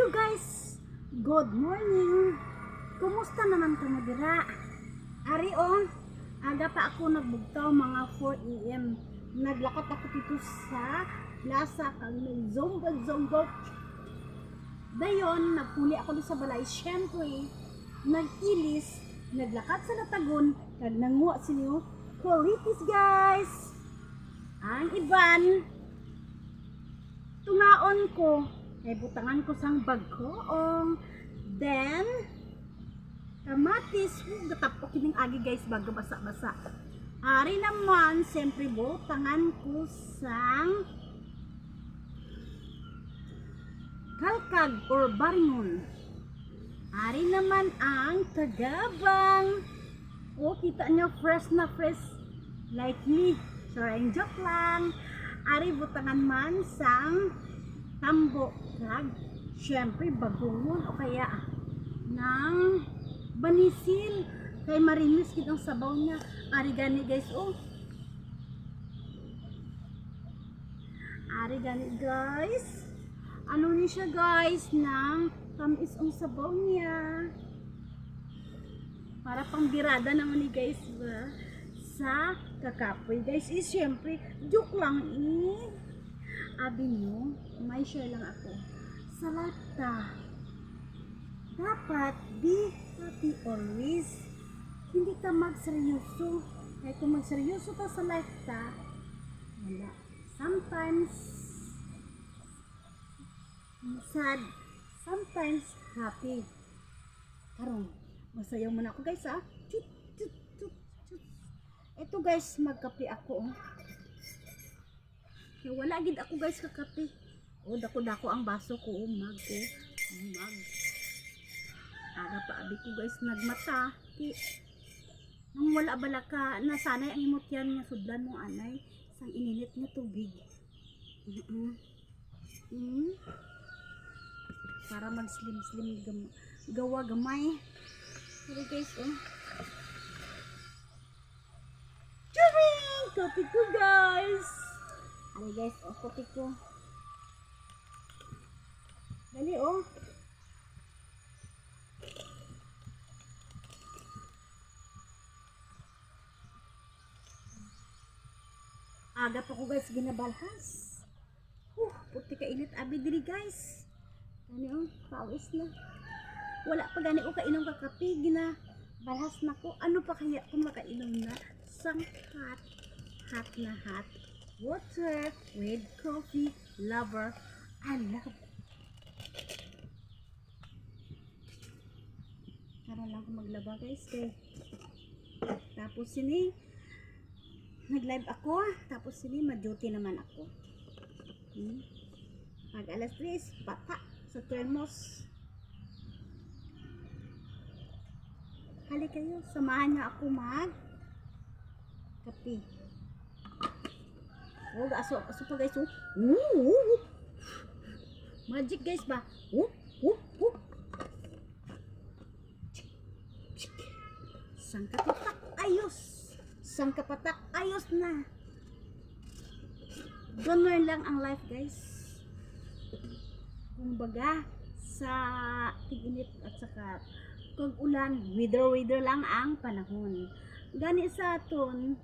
Hello guys! Good morning! Kumusta naman kamo dira? Ari aga pa ako nagbugtaw mga 4 AM. Naglakad ako dito sa plaza kag may zomba. Dayon, nagpuli ako sa balay. Syempre, nag-ilis, naglakad sa Latagon, kag nanguha siniyo qualities guys! Ang iban, tungaon ko, kay butangan ko sang bagkoong. Then, kamatis, gatapok kining agi guys, bago basa-basa. Ari naman, siyempre butangan ko sang kalkag or baringon. Ari naman ang tagabang. O, kita nyo, fresh na fresh. Like me. Sorry, joke lang. Ari butangan man sang tambo. Kag, syempre bagungon o kaya ng banisil. Kay marinis kitang sabaw niya. Ari gani guys, oh. Ari gani guys. Ano ni siya guys, ng tamis ang sabaw niya. Para pang birada naman ni guys ba? Sa kakapoy guys. Syempre, joke lang Abi nyo, may share lang ako. Sa lata, dapat be happy always. Hindi ka magseryoso. Kahit kung magseryoso ka sa lata, wala. Sometimes sad, sometimes happy. Karong, masayaw muna ako guys ha. Chut. Ito guys, magkape ako Kaya wala gid ako guys kakape. Dako-dako ang baso ko, mag. Aga pa abi ko guys nagmata. Nung wala bala ka, nasanay ang imot yan nga sudlan mo anay sang ininit nga tubig. Para mag slim gawa gamay. Pero guys, Charing! Kopi ko guys! Ano guys, kopi ko. Dali Aga pa ko guys ginabalhas. Puti ka init abi diri guys. Ano pawis na. Wala pa gani o kainom ka kape, balhas na ko. Ano pa kaya kung makainom na sang hot water with coffee lover. I love. Karon lang ko maglaba guys kay. Tapos sini nag-live ako, tapos sini ma-duty naman ako. Pag alas 3, pata sa thermos. Hali kayo, samahan niyo ako mag kape. Aso pa guys, Magic guys ba? Sangkapatak ayos na. Ganun lang ang life guys. Kumbaga sa tig-init at saka kung ulan, weather lang ang panahon. Gani sa aton,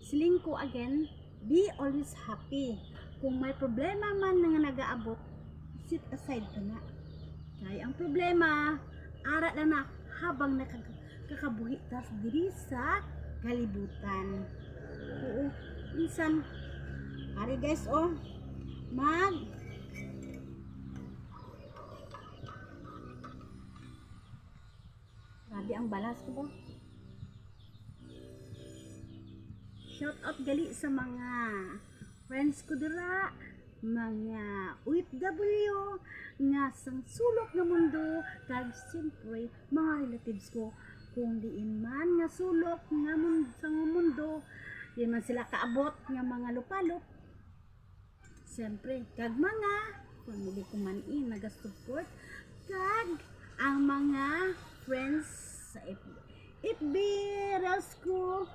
siling ko again, be always happy. Kung may problema man nga nagaabot, sit aside ka na. Kaya ang problema, ara lang na habang nakakabuhi tas diri sa kalibutan. Oo, minsan, ari guys, grabe ang balas ko ba? Shout out gali sa mga friends ko dira, mga OFW nga sang sulok nga mundo, kag siyempre mga relatives ko kung diin man nga sulok nga sang mundo, di man sila kaabot nga mga lupalop. Siyempre kag mga family ko man nagasupport, kag ang mga friends sa FB Reels ko.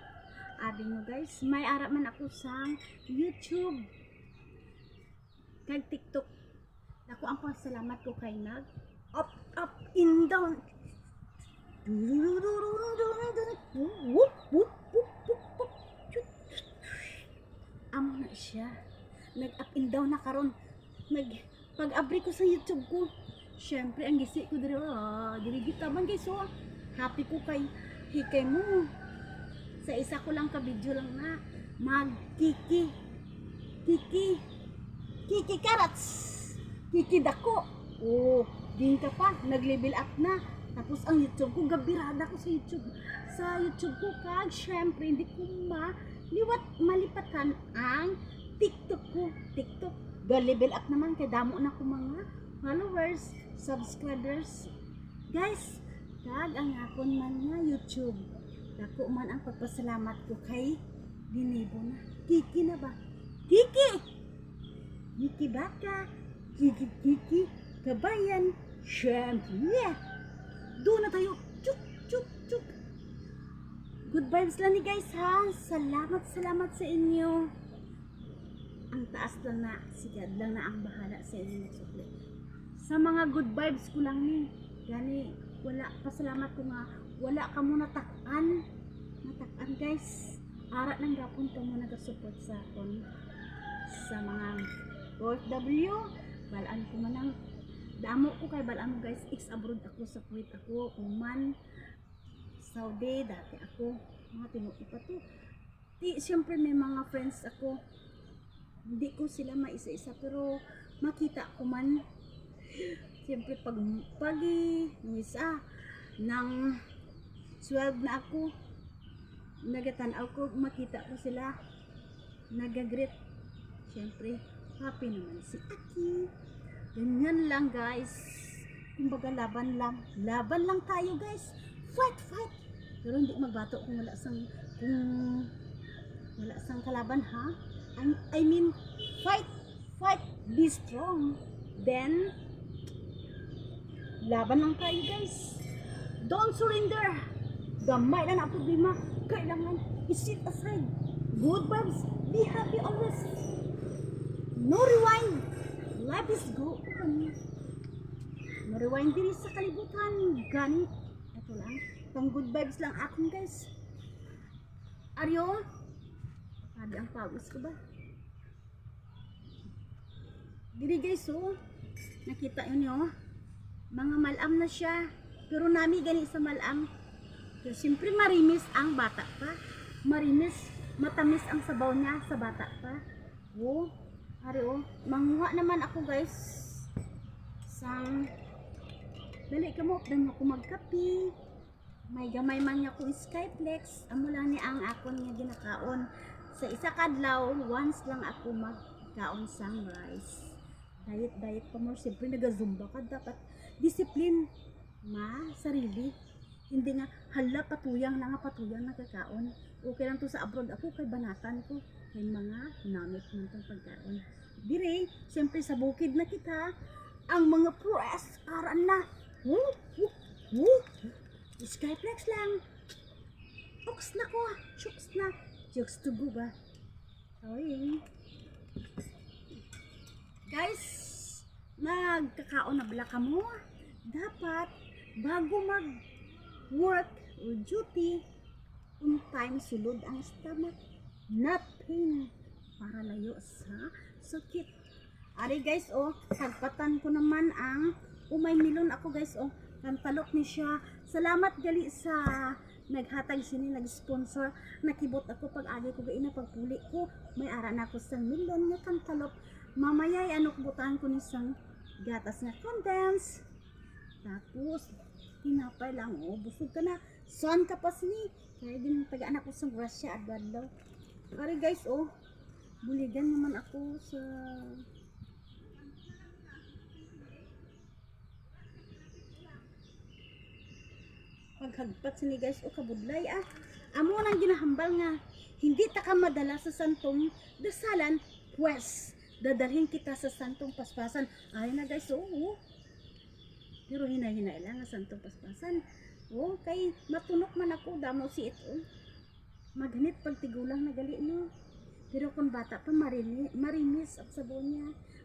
Abi nyo guys, may ara man ako sa YouTube kag TikTok. Ako ang pasalamat ko kay nag up, up, in, down. Whoop, whoop, whoop, whoop, whoop. Amo na siya. Nag up and down na karon. Pag-abri ko sa YouTube ko. Syempre, ang gisi ko diri gitaman guys, so happy ko kay hikay mo. Sa isa ko lang ka video lang na magkiki karats, kiki dako. Oh, din ka pa, nag-level up na. Tapos ang YouTube ko, gabirada ko sa YouTube ko kag syempre hindi ko malipatan ang TikTok ko. TikTok, ga-level up naman kay damo na ko mga followers, subscribers. Guys, kag ang akon man nga YouTube. Dako man ang pagpasalamat ko kay ginibo na. Kiki na ba? Kiki! Kiki baka, kiki kabayan, syempre. Doon na tayo. Chuk. Good vibes lang ni guys ha. Salamat sa inyo. Ang taas lang na, sigad lang na ang bahala sa inyo. Sa mga good vibes ko lang ni. Gani, wala, pasalamat ko nga. Wala ka mo natakan guys. Ara lang gapon ka mo nag-support sa akin. Sa mga OFW, balaan ko man ang damo ko kay balaan mo guys, ex-abroad ako sa Kuwait ako, Oman, Saudi, dati ako, mga tinuwi pa to. Siyempre may mga friends ako, hindi ko sila maisa-isa, pero makita ko man, siyempre pag isa, nang 12 na ako, nagatanaw ko, makita ko sila, nagagreet, siyempre, happy naman si Aki. Ganyan lang guys. Kumbaga laban lang tayo guys. Fight. Pero hindi magbato kung wala sang kalaban ha. I mean fight. Be strong. Then laban lang tayo guys. Don't surrender. Gamay na problema. Kailangan i-sit aside. Good vibes. Be happy always. No rewind. Life is good. No rewind din sa kalibutan. Ganit. Ito lang. Pang good vibes lang akong guys. Aryo? Sabi ang pawis ko ba? Diri guys oh. Nakita nyo. Mga malam na siya. Pero nami gani sa malam. Pero siyempre marimis ang bata pa. Matamis ang sabaw niya sa bata pa. Oh. Ari oh, manguha naman ako guys. Dali ka mo, dan ako magkapi. May gamay man niya kong Skyflex. Amo lang ni ang akon nga ginakaon. Sa isa kadlaw, once lang ako magkaon sang rice. Diet pa mo. Siyempre nagazumba ka. Dapat discipline sarili. Hindi nga hala patuyang na kakaon. Okay lang to sa abroad. Ako kay banatan ko. Kay mga namit ng pagkaon. Dire, siyempre sa bukid na kita, ang mga press, aran na. Skyflex lang. Oks na ko. Jokes to go ba? Sorry. Guys, nagkakaon na bala ka mo. Dapat, bago mag-work or duty, on time sulod ang stomach. Not pain. Para layo sa sakit. Ari guys, oh, sagpatan ko naman ang umay milon ako guys, oh. Kantalok ni siya. Salamat gali sa naghatag sini, nag-sponsor. Nakibot ako pag agi ko gaina pagpuli ko. May ara na ako sang milon nga kantalok. Mamaya ano butan ko ni sang gatas nga condense. Tapos tinapay lang, oh, busog ka na. Son ka pa sini. Kaya din tagaan ako sang grasya at badlaw. Ari guys, oh, buligan naman ako sa paghagpat sini guys, oh, kabudlay ah. Amo nang ginahambal nga, hindi ta ka madala sa santong dasalan, pues dadalhin kita sa santong paspasan. Ay na guys, oh. Pero hinay-hinay lang nga santong paspasan. Oh, kay matunok man ako, damo si ito. Maghanit pag tigulang na gali no. Pero kung bata pa marinis at sabon niya.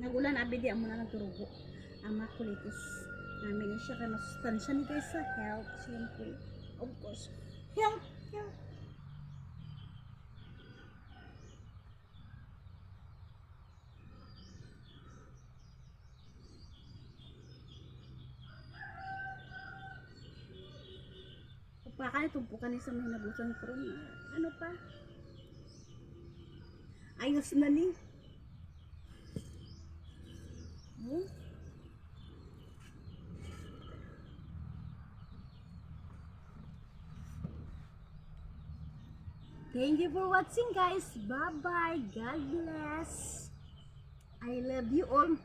Nagulan abi di amo na nagturugo. Ang makulitis. Namin siya kay masustansya ni guys sa health, siyempre. Of course. Health, health. Upakan tumpukan ni sa may nabusan ko ron. Ano pa? Ayos na ni. Hmm? Thank you for watching guys. Bye bye. God bless. I love you all.